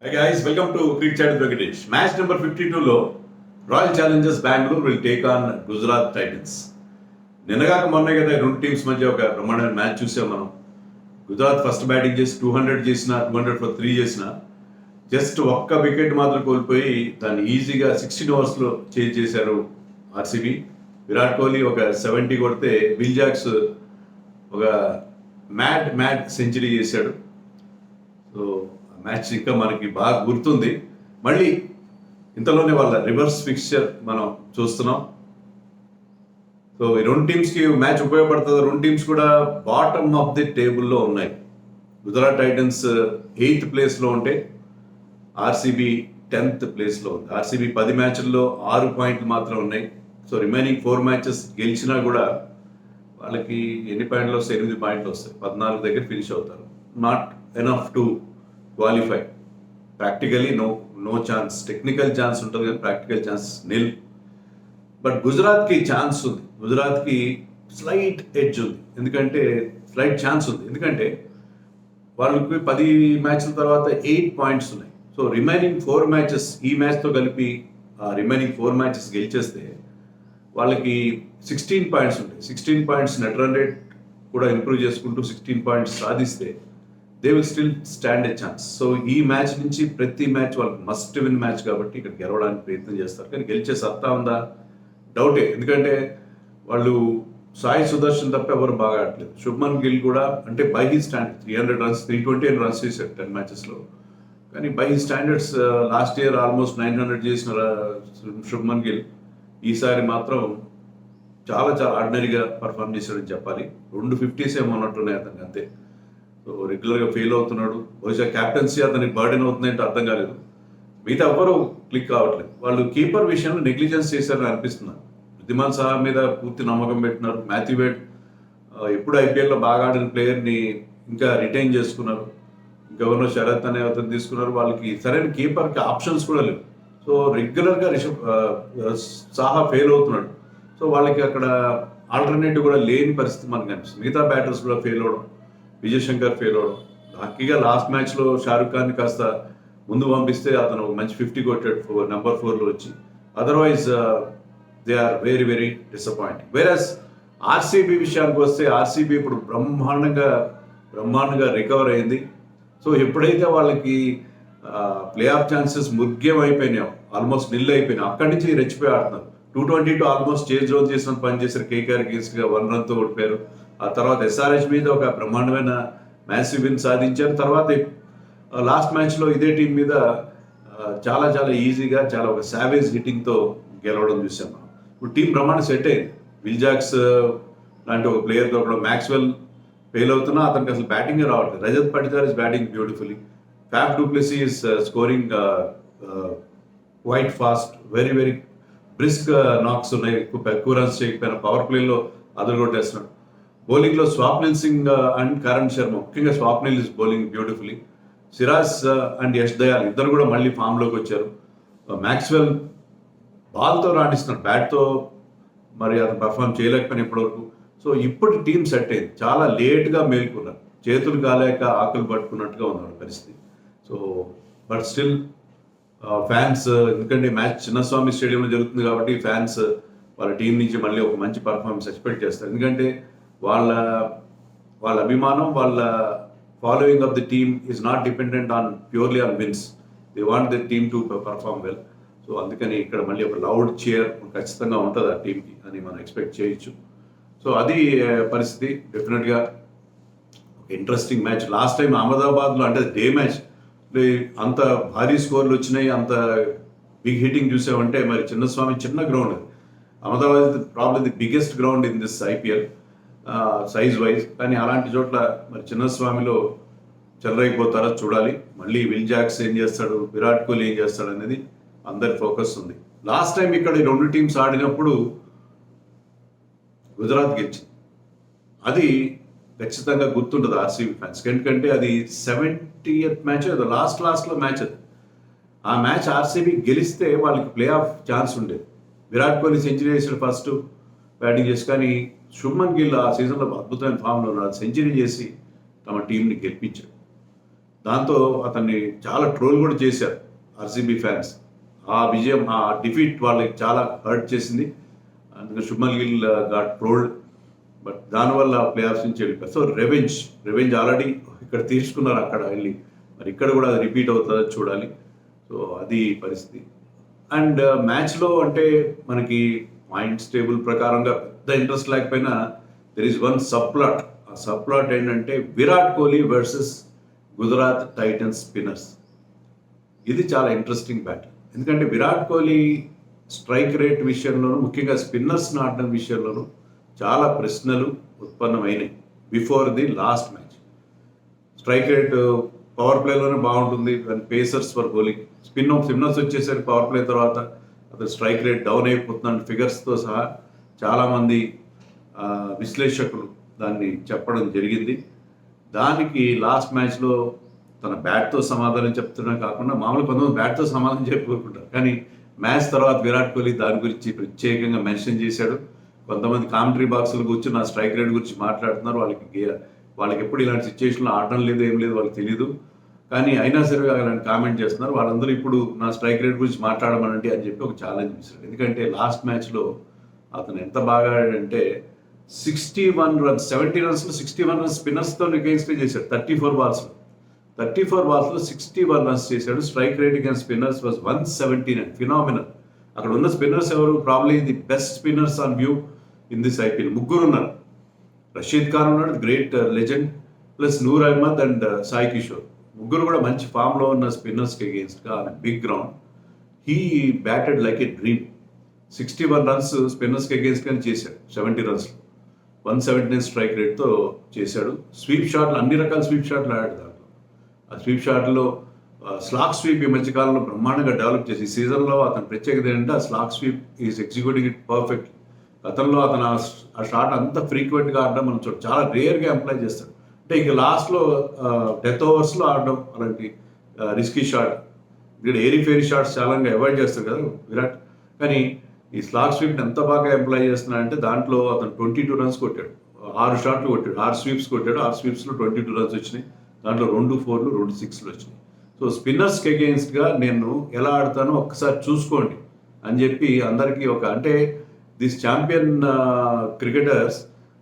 Hey guys, welcome to Cricket Chat with Venkatesh. Match number 52లో Royal Challengers Bengaluru will take on Gujarat Titans. నిన్నగాక మొన్నే కదా రెండు teams మధ్య ఒక బ్రహ్మాండమైన మ్యాచ్ చూసాం మనం. గుజరాత్ ఫస్ట్ బ్యాటింగ్ చేసి 200 చేసిన 200 for 3 చేసిన జస్ట్ ఒక్క వికెట్ మాత్రం కోల్పోయి దాన్ని ఈజీగా 16 ఓవర్స్లో చేంజ్ చేశారు ఆర్సీబీ. విరాట్ కోహ్లీ ఒక 70 కొడితే విల్ జాక్స్ ఒక మ్యాడ్ సెంచరీ చేశాడు. సో మ్యాచ్ ఇంకా మనకి బాగా గుర్తుంది. మళ్ళీ ఇంతలోనే వాళ్ళ రివర్స్ ఫిక్స్చర్ మనం చూస్తున్నాం. సో ఈ రెండు టీమ్స్కి మ్యాచ్ ఉపయోగపడుతుంది. రెండు టీమ్స్ కూడా బాటమ్ ఆఫ్ ది టేబుల్లో ఉన్నాయి. గుజరాత్ టైటన్స్ 8th ప్లేస్లో ఉంటే ఆర్సీబీ 10th ప్లేస్లో ఉంది. ఆర్సీబీ 10 మ్యాచ్ల్లో 6 పాయింట్లు మాత్రం ఉన్నాయి. సో రిమైనింగ్ 4 మ్యాచెస్ గెలిచినా కూడా వాళ్ళకి ఎన్ని పాయింట్లు వస్తాయి? 8 పాయింట్లు వస్తాయి. 14 దగ్గర ఫినిష్ అవుతారు. Not enough to qualify. Practically no chance. Technical chance ఉంటుంది కానీ ప్రాక్టికల్ ఛాన్స్ నిల్. బట్ గుజరాత్కి ఛాన్స్ ఉంది. గుజరాత్కి స్లైట్ ఎడ్జ్ ఉంది. ఎందుకంటే స్లైట్ ఛాన్స్ ఉంది. ఎందుకంటే వాళ్ళకి 10 మ్యాచ్ల తర్వాత 8 పాయింట్స్ ఉన్నాయి. సో రిమైనింగ్ 4 మ్యాచెస్ ఈ మ్యాచ్తో కలిపి రిమైనింగ్ 4 మ్యాచెస్ గెలిచేస్తే వాళ్ళకి 16 పాయింట్స్ ఉంటాయి. 16 పాయింట్స్ నెట్ రన్ రేట్ కూడా ఇంప్రూవ్ చేసుకుంటూ 16 పాయింట్స్ సాధిస్తే they will still stand a chance. So ఈ మ్యాచ్ నుంచి ప్రతి మ్యాచ్ వాళ్ళకి మస్ట్ విన్ మ్యాచ్ కాబట్టి ఇక్కడ గెలవడానికి ప్రయత్నం చేస్తారు. కానీ గెలిచే సత్తా ఉందా? డౌటే. ఎందుకంటే వాళ్ళు సాయి సుదర్శన్ తప్ప ఎవరు బాగా ఆడలేదు. శుభ్మన్ గిల్ కూడా అంటే by he stand 300 runs 320 runs చేశారు 10 మ్యాచెస్లో. కానీ by he standards last year almost 900 చేసిన శుభ్మన్ గిల్ ఈసారి మాత్రం చాలా ఆర్డినరీగా పర్ఫామ్ చేశాడని చెప్పాలి. 2 50s ఏమో ఉన్నట్టున్నాయి అతనికి, అంతే. సో రెగ్యులర్గా ఫెయిల్ అవుతున్నాడు. బహుశా క్యాప్టెన్సీ అతనికి బర్డెన్ అవుతుందంటే అర్థం కాలేదు. మిగతా ఎవ్వరూ క్లిక్ కావట్లేదు. వాళ్ళు కీపర్ విషయంలో నెగ్లిజెన్స్ చేశారని అనిపిస్తున్నారు. వృద్ధిమాన్ సహా మీద పూర్తి నమ్మకం పెట్టినారు. మాథ్యూ వేడ్ ఎప్పుడు ఐపీఎల్లో బాగా ఆడిన ప్లేయర్ని ఇంకా రిటైన్ చేసుకున్నారు. గవర్నర్ శరత్ అనే అతను తీసుకున్నారు. వాళ్ళకి సరైన కీపర్కి ఆప్షన్స్ కూడా లేవు. సో రెగ్యులర్గా సాహా ఫెయిల్ అవుతున్నాడు. సో వాళ్ళకి అక్కడ ఆల్టర్నేటివ్ కూడా లేని పరిస్థితి మనకు కనిపిస్తుంది. మిగతా బ్యాటర్స్ కూడా ఫెయిల్ అవడం, విజయ్ శంకర్ ఫెయిల్ అవడం. లక్కీగా లాస్ట్ మ్యాచ్లో షారుఖ్ ఖాన్ కాస్త ముందు పంపిస్తే అతను మంచి 50 కొట్టాడు నెంబర్ 4లో వచ్చి. Otherwise they are very very disappointing. Whereas RCB విషయానికి వస్తే ఆర్సీబీ ఇప్పుడు బ్రహ్మాండంగా రికవర్ అయింది. సో ఎప్పుడైతే వాళ్ళకి ప్లే ఆఫ్ ఛాన్సెస్ ముఖ్యం అయిపోయినాయో, ఆల్మోస్ట్ నిల్ అయిపోయినాయి, అక్కడి నుంచి రెచ్చిపోయి ఆడుతున్నారు. 222 ఆల్మోస్ట్ చేంజ్ రౌండ్ చేసిన పని చేశారు. కేకేఆర్ గేస్ట్గా 1 రన్తో ఓడిపోయారు. ఆ తర్వాత ఎస్ఆర్హెచ్ మీద ఒక బ్రహ్మాండమైన మ్యాసివ్ విన్ సాధించారు. తర్వాత లాస్ట్ మ్యాచ్లో ఇదే టీం మీద చాలా ఈజీగా చాలా ఒక సావేజ్ హిట్టింగ్తో గెలవడం చూసాం మనం. ఇప్పుడు టీం బ్రహ్మాండ సెట్ అయింది. విల్ జాక్స్ లాంటి ఒక ప్లేయర్తో కూడా మ్యాక్స్వెల్ ఫెయిల్ అవుతున్నా అతనికి అసలు బ్యాటింగే రావట్లేదు. Rajat Patidar is batting beautifully. Faf du Plessis is scoring quite fast. Very very brisk knocks ఉన్నాయి. ఎక్కువ రన్స్ చేయకపోయినా పవర్ ప్లేలో అదరు కొట్టేస్తున్నాడు. బౌలింగ్లో స్వాప్నిల్ సింగ్ అండ్ కరణ్ శర్మ, ముఖ్యంగా Swapnil is bowling beautifully. Siraj and Yash Dayal ఇద్దరు కూడా మళ్ళీ ఫామ్లోకి వచ్చారు. మ్యాక్స్వెల్ బాల్తో రాణిస్తున్నాడు, బ్యాట్తో మరి అతను పర్ఫామ్ చేయలేకపోయినా ఇప్పటివరకు. సో ఇప్పుడు టీం సెట్ అయింది. చాలా లేట్గా మేల్కొన్నారు. చేతులు కాలేక ఆకులు పట్టుకున్నట్టుగా ఉన్నాడు పరిస్థితి. సో బట్ స్టిల్ ఫ్యాన్స్, ఎందుకంటే మ్యాచ్ చిన్నస్వామి స్టేడియంలో జరుగుతుంది కాబట్టి ఫ్యాన్స్ వాళ్ళ టీం నుంచి మళ్ళీ ఒక మంచి పర్ఫార్మెన్స్ ఎక్స్పెక్ట్ చేస్తారు. ఎందుకంటే వాళ్ళ అభిమానం, వాళ్ళ following of the team is not dependent purely on wins. They want the team to perform well. So అందుకని ఇక్కడ మళ్ళీ ఒక లౌడ్ చీర్ ఖచ్చితంగా ఉంటుంది ఆ టీంకి అని మనం ఎక్స్పెక్ట్ చేయొచ్చు. సో అది పరిస్థితి. డెఫినెట్గా ఇంట్రెస్టింగ్ మ్యాచ్. లాస్ట్ టైం అహ్మదాబాద్లో అంటే డే మ్యాచ్ అంత భారీ స్కోర్లు వచ్చినాయి, అంత బిగ్ హిట్టింగ్ చూసామంటే మరి చిన్నస్వామి చిన్న ground. Ahmedabad is problem the biggest ground in this IPL size wise. కానీ అలాంటి చోట్ల మరి చిన్నస్వామిలో చెలరైపోతారో చూడాలి. మళ్ళీ విల్ జాక్స్ ఏం చేస్తాడు, విరాట్ కోహ్లీ ఏం చేస్తాడు అనేది అందరి ఫోకస్ ఉంది. లాస్ట్ టైం ఇక్కడ ఈ రెండు టీమ్స్ ఆడినప్పుడు గుజరాత్ గెలిచింది. అది ఖచ్చితంగా గుర్తుంటుంది ఆర్సీబీ ఫ్యాన్స్. ఎందుకంటే అది 70th మ్యాచ్, అది లాస్ట్లో మ్యాచ్. అది ఆ మ్యాచ్ ఆర్సీబీ గెలిస్తే వాళ్ళకి ప్లే ఆఫ్ ఛాన్స్ ఉండేది. విరాట్ కోహ్లీ సెంచరీ చేసాడు ఫస్ట్ బ్యాటింగ్ చేసి. కానీ శుభ్మన్ గిల్ ఆ సీజన్లో అద్భుతమైన ఫామ్లో ఉన్నాడు. సెంచరీ చేసి తమ టీంని గెలిపించాడు. దాంతో అతన్ని చాలా ట్రోల్ కూడా చేశారు ఆర్సీబీ ఫ్యాన్స్. ఆ విజయం, ఆ డిఫీట్ వాళ్ళకి చాలా హర్ట్ చేసింది. అందుకే Shubman Gill got trolled. But దానివల్ల ప్లే ఆఫ్స్ నుంచి వెళ్ళిపోయారు. సో రివెంజ్ ఆల్రెడీ ఇక్కడ తీర్చుకున్నారు అక్కడ వెళ్ళి. మరి ఇక్కడ కూడా అది రిపీట్ అవుతుందో చూడాలి. సో అది పరిస్థితి. అండ్ మ్యాచ్లో అంటే మనకి పాయింట్స్ టేబుల్ ప్రకారంగా పెద్ద ఇంట్రెస్ట్ లేకపోయినా దెర్ ఈస్ వన్ సబ్ప్లాట్. ఆ సబ్ప్లాట్ ఏంటంటే Virat Kohli versus Gujarat Titans spinners. ఇది చాలా ఇంట్రెస్టింగ్ బ్యాటిల్. ఎందుకంటే విరాట్ కోహ్లీ స్ట్రైక్ రేట్ విషయంలోనూ, ముఖ్యంగా స్పిన్నర్స్ ఆడడం విషయంలోనూ చాలా ప్రశ్నలు ఉత్పన్నమైనాయి before the last match. Strike rate power ప్లేలోనే బాగుంటుంది, పేసర్స్ ఫర్ బౌలింగ్. స్పిన్నర్స్ వచ్చేసరికి పవర్ ప్లే తర్వాత అతను స్ట్రైక్ రేట్ డౌన్ అయిపోతుందని ఫిగర్స్తో సహా చాలామంది విశ్లేషకులు దాన్ని చెప్పడం జరిగింది. దానికి లాస్ట్ మ్యాచ్లో తన బ్యాట్తో సమాధానం చెప్తున్నా కాకుండా మామూలు కొంతమంది బ్యాట్తో సమాధానం చెప్పుకుంటారు, కానీ మ్యాచ్ తర్వాత విరాట్ కోహ్లీ దాని గురించి ప్రత్యేకంగా మెన్షన్ చేశాడు. కొంతమంది కామెంటరీ బాక్సులు కూర్చొని నా స్ట్రైక్ రేట్ గురించి మాట్లాడుతున్నారు. వాళ్ళకి ఎప్పుడు ఇలాంటి సిచ్యువేషన్లో ఆడడం లేదు, ఏం లేదు, వాళ్ళకి తెలియదు. కానీ అయినా సరే అలాంటి కామెంట్ చేస్తున్నారు. వాళ్ళందరూ ఇప్పుడు నా స్ట్రైక్ రేట్ గురించి మాట్లాడమనండి అని చెప్పి ఒక ఛాలెంజ్ ఇచ్చాడు. ఎందుకంటే లాస్ట్ మ్యాచ్లో అతను ఎంత బాగా ఆడాడంటే 61 రన్స్, 70 రన్స్లో 61 రన్స్ స్పిన్నర్స్తో అగెయిన్స్ట్గా చేశాడు. 34 బాల్స్లో 61 రన్స్ చేశాడు. Strike rate against spinners was 179. Phenomenal. అక్కడ ఉన్న స్పిన్నర్స్ ఎవరు? Probably the best spinners on view in this IPL. ముగ్గురు ఉన్నారు. రషీద్ ఖాన్ ఉన్నాడు, great legend, plus Noor Ahmad and Sai Kishore. ముగ్గురు కూడా మంచి ఫామ్లో ఉన్న స్పిన్నర్స్కి అగెయిన్స్ట్గా big ground he batted like a dream. 61 runs స్పిన్నర్స్కి అగెయిన్స్ట్గానే చేశాడు. 70 రన్స్లో 179 స్ట్రైక్ రేట్తో చేశాడు. స్వీప్ షాట్లు, అన్ని రకాల స్వీప్ షాట్లు ఆడాడు. దాంట్లో ఆ స్వీప్ షాట్లో స్లాక్ స్వీప్ ఈ మధ్యకాలంలో బ్రహ్మాండంగా డెవలప్ చేసి ఈ సీజన్లో అతని ప్రత్యేకత ఏంటంటే ఆ slack sweep is executing it perfect. గతంలో అతను ఆ షాట్ అంత ఫ్రీక్వెంట్గా ఆడడం మనం చాలా రేర్గా ఎంప్లాయ్ చేస్తాడు. అంటే ఇక లాస్ట్లో డెత్ ఓవర్స్లో ఆడడం అలాంటి రిస్కీ షాట్, ఇక్కడ ఏరీ ఫేరీ షాట్స్ చాలా అవాయిడ్ చేస్తారు కదా విరాట్. కానీ ఈ స్లాగ్ స్వీప్ని ఎంత బాగా ఎంప్లాయ్ చేస్తున్నాడంటే దాంట్లో అతను 22 రన్స్ కొట్టాడు. 6 షాట్లు కొట్టాడు, 6 స్వీప్స్ కొట్టాడు. 6 స్వీప్స్లో 22 రన్స్ వచ్చినాయి. దాంట్లో 2 4లు 2 6లు వచ్చినాయి. సో స్పిన్నర్స్కి అగెయిన్స్ట్గా నేను ఎలా ఆడతానో ఒక్కసారి చూసుకోండి అని చెప్పి అందరికీ అంటే దిస్ ఛాంపియన్ క్రికెటర్స్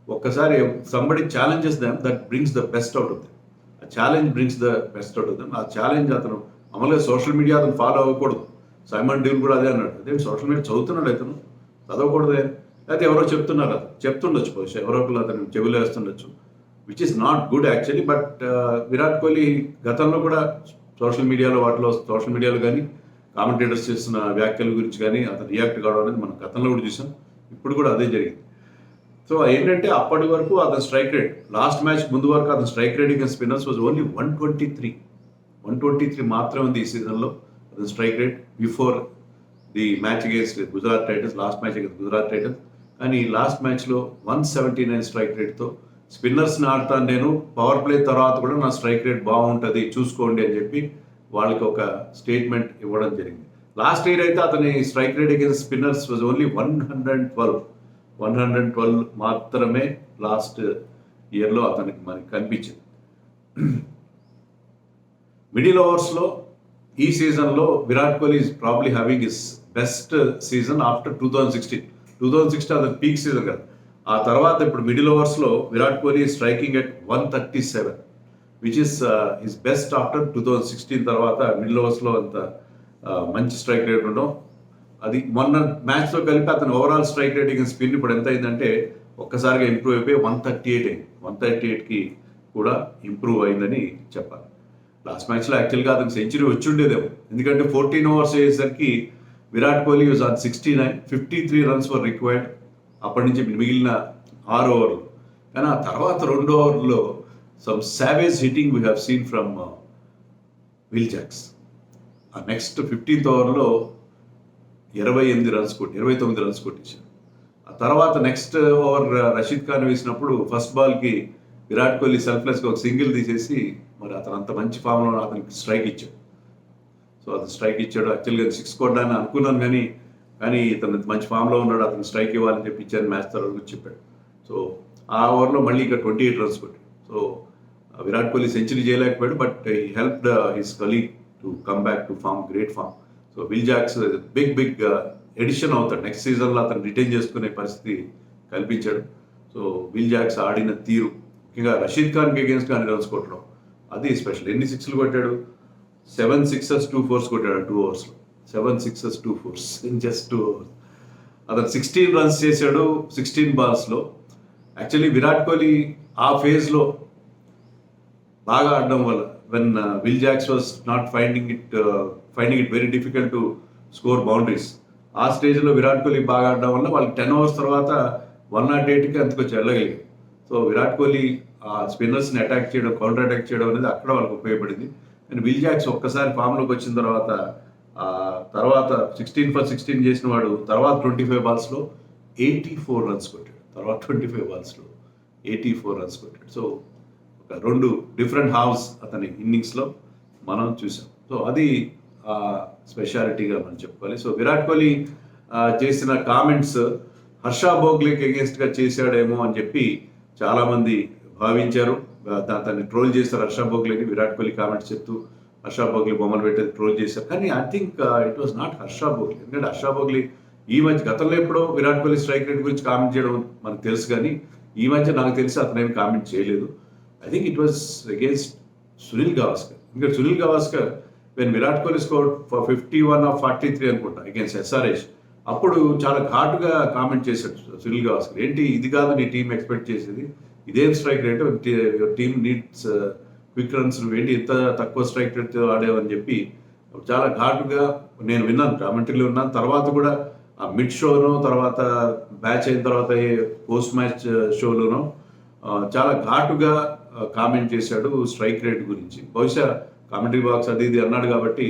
ఒక్కసారి somebody challenges them, that brings the best out of them. ఆ challenge brings the best out of them. ఆ ఛాలెంజ్ అతను మామూలుగా సోషల్ మీడియా అతను ఫాలో అవ్వకూడదు. సైమన్ డీల్ కూడా అదే అన్నాడు. అదే సోషల్ మీడియా చదువుతున్నాడు అతను, చదవకూడదే. అయితే ఎవరో చెప్తున్నారు, అతను చెప్తుండొచ్చు, బహుశా ఎవరో ఒకరు అతను చెవులు వేస్తుండొచ్చు, which is not good actually. But Virat Kohli గతంలో కూడా సోషల్ మీడియాలో కానీ కామెంటేటర్స్ చేస్తున్న వ్యాఖ్యల గురించి కానీ అతను రియాక్ట్ కావడం అనేది మనం గతంలో కూడా చూసాం. ఇప్పుడు కూడా అదే జరిగింది. సో ఏంటంటే అప్పటి వరకు అతని స్ట్రైక్ రేట్, లాస్ట్ మ్యాచ్ ముందు వరకు అతని strike rate in spinners was only 123 మాత్రమే ఉంది ఈ సీజన్లో అతని strike rate before the match against Gujarat Titans, last match against Gujarat Titans. కానీ లాస్ట్ మ్యాచ్లో 179 స్ట్రైక్ రేట్తో స్పిన్నర్స్ని ఆడతాను నేను, పవర్ ప్లే తర్వాత కూడా నా స్ట్రైక్ రేట్ బాగుంటుంది చూసుకోండి అని చెప్పి వాళ్ళకి ఒక స్టేట్మెంట్ ఇవ్వడం జరిగింది. లాస్ట్ ఇయర్ అయితే అతని strike rate against spinners was only 112 మాత్రమే లాస్ట్ ఇయర్లో అతనికి మనకి కనిపించింది. మిడిల్ ఓవర్స్లో ఈ సీజన్లో Virat Kohli is probably having his best season after 2016 అతని పీక్ సీజన్ కదా. ఆ తర్వాత ఇప్పుడు మిడిల్ ఓవర్స్లో Virat Kohli striking at 137, which is his best after 2016 తర్వాత మిడిల్ ఓవర్స్లో అంత మంచి స్ట్రైక్ రేట్ ఉండడం. అది మొన్న మ్యాచ్తో కలిపి అతను overall strike rate in spin ఇప్పుడు ఎంత అయిందంటే ఒక్కసారిగా ఇంప్రూవ్ అయిపోయి 138 అయింది. 138కి కూడా ఇంప్రూవ్ అయిందని చెప్పాలి. లాస్ట్ మ్యాచ్లో యాక్చువల్గా అతనికి సెంచరీ వచ్చి ఉండేదేమో, ఎందుకంటే 14 ఓవర్స్ అయ్యేసరికి Virat Kohli was on 69, 53 runs were required. అప్పటి నుంచి మిగిలిన 6 ఓవర్లు. కానీ ఆ తర్వాత 2 ఓవర్లో some savage hitting we have seen from Will Jacks. ఆ నెక్స్ట్ 15th ఓవర్లో 29 రన్స్ కొట్టేశారు. ఆ తర్వాత నెక్స్ట్ ఓవర్ రషీద్ ఖాన్ వేసినప్పుడు ఫస్ట్ బాల్కి విరాట్ కోహ్లీ సెల్ఫ్లెస్గా ఒక సింగిల్ తీసేసి మరి అతను అంత మంచి ఫామ్లో అతనికి స్ట్రైక్ ఇచ్చాడు. సో అతను స్ట్రైక్ ఇచ్చాడు. యాక్చువల్గా 6 కొట్టాలని అనుకున్నాను, కానీ ఇతను మంచి ఫామ్లో ఉన్నాడు, అతను స్ట్రైక్ ఇవ్వాలని చెప్పి ఇచ్చాను మ్యాచ్ తర్వాత చెప్పాడు. సో ఆ ఓవర్లో మళ్ళీ ఇంకా 28 రన్స్ కొట్టాడు. సో విరాట్ కోహ్లీ సెంచరీ చేయలేకపోయాడు, but he helped his colleague to come back to form, great form. So Will Jacks big addition అవుతాడు. నెక్స్ట్ సీజన్లో అతను రిటైన్ చేసుకునే పరిస్థితి కల్పించాడు. సో విల్ జాక్స్ ఆడిన తీరు, ముఖ్యంగా రషీద్ ఖాన్కి అగేన్స్ట్గా అన్ని రన్స్ కొట్టడం, అది స్పెషల్. ఎన్ని సిక్స్లు కొట్టాడు? 7 6s 2 4s కొట్టాడు 2 ఓవర్స్లో. 7 6s 2 4s in just 2 overs. అతను 16 రన్స్ చేశాడు 16 బాల్స్లో. యాక్చువల్లీ విరాట్ కోహ్లీ ఆ ఫేజ్లో బాగా ఆడడం వల్ల, when Will Jacks was not finding it very difficult to score boundaries, ఆ స్టేజ్లో విరాట్ కోహ్లీ బాగా ఆడడం వల్ల వాళ్ళకి 10 ఓవర్స్ తర్వాత 108కి అంతకొచ్చి వెళ్ళగలిగారు. సో విరాట్ కోహ్లీ ఆ స్పిన్నర్స్ని అటాక్ చేయడం, కౌంటర్ అటాక్ చేయడం అనేది అక్కడ వాళ్ళకి ఉపయోగపడింది. అండ్ విల్ జాక్స్ ఒక్కసారి ఫామ్లోకి వచ్చిన తర్వాత 16 for 16 చేసిన వాడు తర్వాత 25 బాల్స్లో 84 రన్స్ కొట్టాడు. తర్వాత 25 బాల్స్లో 84 రన్స్ కొట్టాడు. సో ఒక 2 డిఫరెంట్ హావ్స్ అతని ఇన్నింగ్స్లో మనం చూసాం. సో అది స్పెషాలిటీగా మనం చెప్పుకోవాలి. సో విరాట్ కోహ్లీ చేసిన కామెంట్స్ హర్ష భోగ్లేకి అగేన్స్ట్గా చేశాడేమో అని చెప్పి చాలామంది భావించారు. అతన్ని ట్రోల్ చేశారు హర్ష భోగ్లేని. విరాట్ కోహ్లీ కామెంట్స్ చెప్తూ హర్ష భోగ్లీ బొమ్మలు పెట్టేది ట్రోల్ చేశారు. కానీ I think it was not Harsha Bhogle. ఎందుకంటే హర్ష భోగ్లీ ఈ మధ్య, గతంలో ఎప్పుడో విరాట్ కోహ్లీ స్ట్రైక్ రేట్ గురించి కామెంట్ చేయడం మనకు తెలుసు, కానీ ఈ మధ్య నాకు తెలిసి అతను ఏమి కామెంట్ చేయలేదు. I think it was against Sunil Gavaskar. ఎందుకంటే Sunil Gavaskar when Virat Kohli score for 51 or 43 అనుకుంటా అగేన్స్ట్ SRH, అప్పుడు చాలా ఘాటుగా కామెంట్ చేశాడు సునీల్ గవాస్కర్. ఏంటి ఇది కాదు నీ టీం ఎక్స్పెక్ట్ చేసేది, ఇదేం strike rate, team needs quick runs, నువ్వేంటి ఇంత తక్కువ స్ట్రైక్ రేట్తో ఆడేవని చెప్పి చాలా ఘాటుగా నేను విన్నాను, కామెంటరీలో ఉన్నాను. తర్వాత కూడా ఆ మిడ్ షోనో, తర్వాత మ్యాచ్ అయిన తర్వాత పోస్ట్ మ్యాచ్ షోలోనో చాలా ఘాటుగా కామెంట్ చేశాడు స్ట్రైక్ రేట్ గురించి. బహుశా కామెంటరీ బాక్స్ అది ఇది అన్నాడు కాబట్టి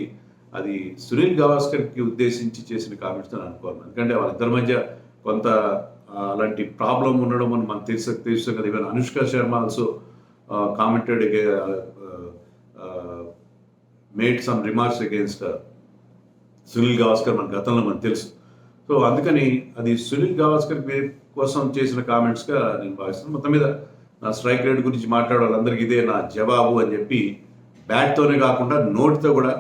అది సునీల్ గవాస్కర్కి ఉద్దేశించి చేసిన కామెంట్స్ అని అనుకోవాలి. ఎందుకంటే వాళ్ళిద్దరి మధ్య కొంత అలాంటి ప్రాబ్లం ఉండడం అని మనకు తెలుసు కదా. Even Anushka Sharma also commented made some remarks against Sunil Gavaskar మన గతంలో మనకు తెలుసు. సో అందుకని అది సునీల్ గవాస్కర్ కోసం చేసిన కామెంట్స్గా నేను భావిస్తున్నాను. మొత్తం మీద నా స్ట్రైక్ రేట్ గురించి మాట్లాడే ఇదే నా జవాబు అని చెప్పి బ్యాట్తోనే కాకుండా నోట్తో కూడా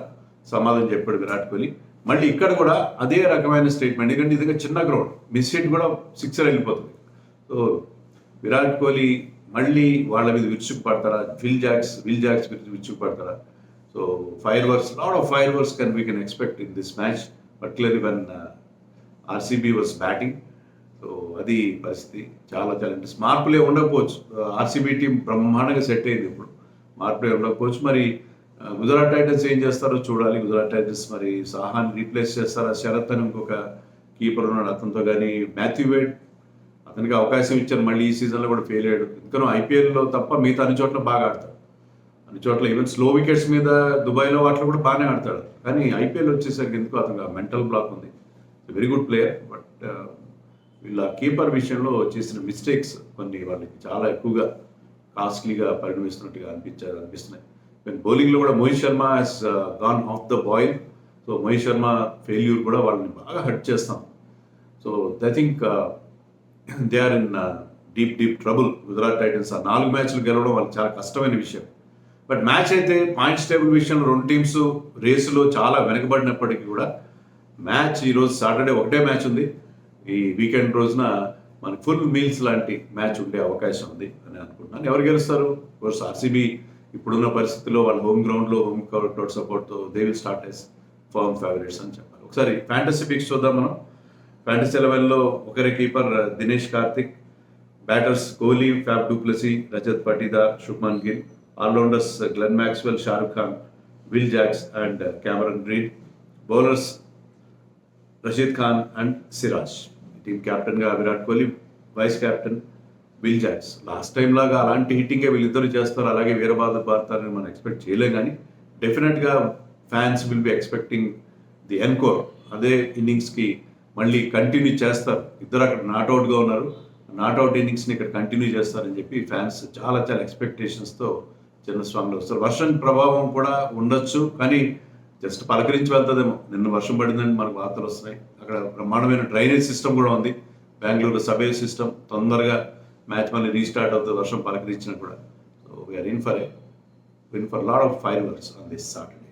సమాధానం చెప్పాడు విరాట్ కోహ్లీ. మళ్ళీ ఇక్కడ కూడా అదే రకమైన స్టేట్మెంట్, ఎందుకంటే ఇది చిన్న గ్రౌండ్, మిస్ హిట్ కూడా 6 వెళ్ళిపోతుంది. సో విరాట్ కోహ్లీ మళ్ళీ వాళ్ళ మీద విరుచుకుపడతారా, విల్ జాక్స్ విరుచుకుపడతారా? So lot of fireworks we can expect in this match, particularly when RCB was batting. So అది పరిస్థితి. చాలా ఇంట్రెస్ట్. మార్పులే ఉండకపోవచ్చు, RCB టీం బ్రహ్మాండంగా సెట్ అయింది, ఇప్పుడు మార్పులే ఉండకపోవచ్చు. మరి గుజరాత్ టైటన్స్ ఏం చేస్తారో చూడాలి. గుజరాత్ టైటన్స్ మరి సాహాని రీప్లేస్ చేస్తారా? శరత్ అని ఇంకొక కీపర్ ఉన్నాడు, అతనితో కానీ మాథ్యూ వేడ్ అతనికి అవకాశం ఇచ్చారు, మళ్ళీ ఈ సీజన్లో కూడా ఫెయిల్ అయ్యాడు. ఎందుకనో IPLలో తప్ప మిగతా అన్ని చోట్ల బాగా ఆడతాడు, అన్ని చోట్ల ఈవెన్ స్లో వికెట్స్ మీద దుబాయ్లో వాటిలో కూడా బాగానే ఆడతాడు. కానీ IPL వచ్చేసరికి ఎందుకు అతనికి మెంటల్ బ్లాక్ ఉంది. వెరీ గుడ్ ప్లేయర్, బట్ వీళ్ళ కీపర్ విషయంలో చేసిన మిస్టేక్స్ కొన్ని వాళ్ళకి చాలా ఎక్కువగా కాస్ట్లీగా పరిణమిస్తున్నట్టుగా అనిపిస్తున్నాయి. బౌలింగ్లో కూడా Mohit Sharma he's gone off the boil. So Mohit Sharma failure కూడా వాళ్ళని బాగా హర్ట్ చేస్తాం. So I think they are in deep trouble. Gujarat Titans ఆ 4 మ్యాచ్లు గెలవడం వాళ్ళకి చాలా కష్టమైన విషయం. బట్ మ్యాచ్ అయితే పాయింట్స్ టేబుల్ విషయంలో 2 టీమ్స్ రేసులో చాలా వెనకబడినప్పటికీ కూడా మ్యాచ్ ఈరోజు సాటర్డే ఒకటే మ్యాచ్ ఉంది. ఈ వీకెండ్ రోజున మనకి ఫుల్ మీల్స్ లాంటి మ్యాచ్ ఉండే అవకాశం ఉంది అని అనుకుంటున్నాను. ఎవరు గెలుస్తారు? కోర్స్ RCB ఇప్పుడున్న పరిస్థితుల్లో వాళ్ళ హోమ్ గ్రౌండ్లో హోమ్ క్రౌడ్ సపోర్ట్తో they will start as firm favourites అని చెప్పాలి. ఒకసారి ఫ్యాంటసీ పిక్స్ చూద్దాం మనం. ఫ్యాంటసీ 11లో ఒకరి keeper Dinesh Karthik, batters Kohli, Faf du Plessis, Rajat Patidar, Shubman Gill, all rounders Glenn Maxwell, Shahrukh Khan, Will Jacks and Cameron Green, bowlers Rashid Khan and Siraj. Team కెప్టెన్గా Virat Kohli, vice captain Will Jacks. Last time లాగా అలాంటి హిట్టింగే వీళ్ళిద్దరు చేస్తారు, అలాగే వీరబాదర్ పాడతారని మనం ఎక్స్పెక్ట్ చేయలేం. కానీ డెఫినెట్గా fans will be expecting the encore. అదే ఇన్నింగ్స్కి మళ్ళీ కంటిన్యూ చేస్తారు. ఇద్దరు అక్కడ నాట్అవుట్గా ఉన్నారు, నాట్అవుట్ ఇన్నింగ్స్ని ఇక్కడ కంటిన్యూ చేస్తారని చెప్పి ఫ్యాన్స్ చాలా ఎక్స్పెక్టేషన్స్తో చిన్నస్వామిలో వస్తారు. వర్షం ప్రభావం కూడా ఉండొచ్చు, కానీ జస్ట్ పలకరించి వెళ్తుందేమో. నిన్న వర్షం పడిందని మనకు వార్తలు వస్తున్నాయి. అక్కడ బ్రహ్మాండమైన డ్రైనేజ్ సిస్టమ్ కూడా ఉంది. బెంగళూరు సబే సిస్టమ్ తొందరగా మ్యాచ్ మళ్ళీ రీస్టార్ట్ అవుతుంది వర్షం పలకరించినా కూడా. So we're in for lot of fireworks on this Saturday.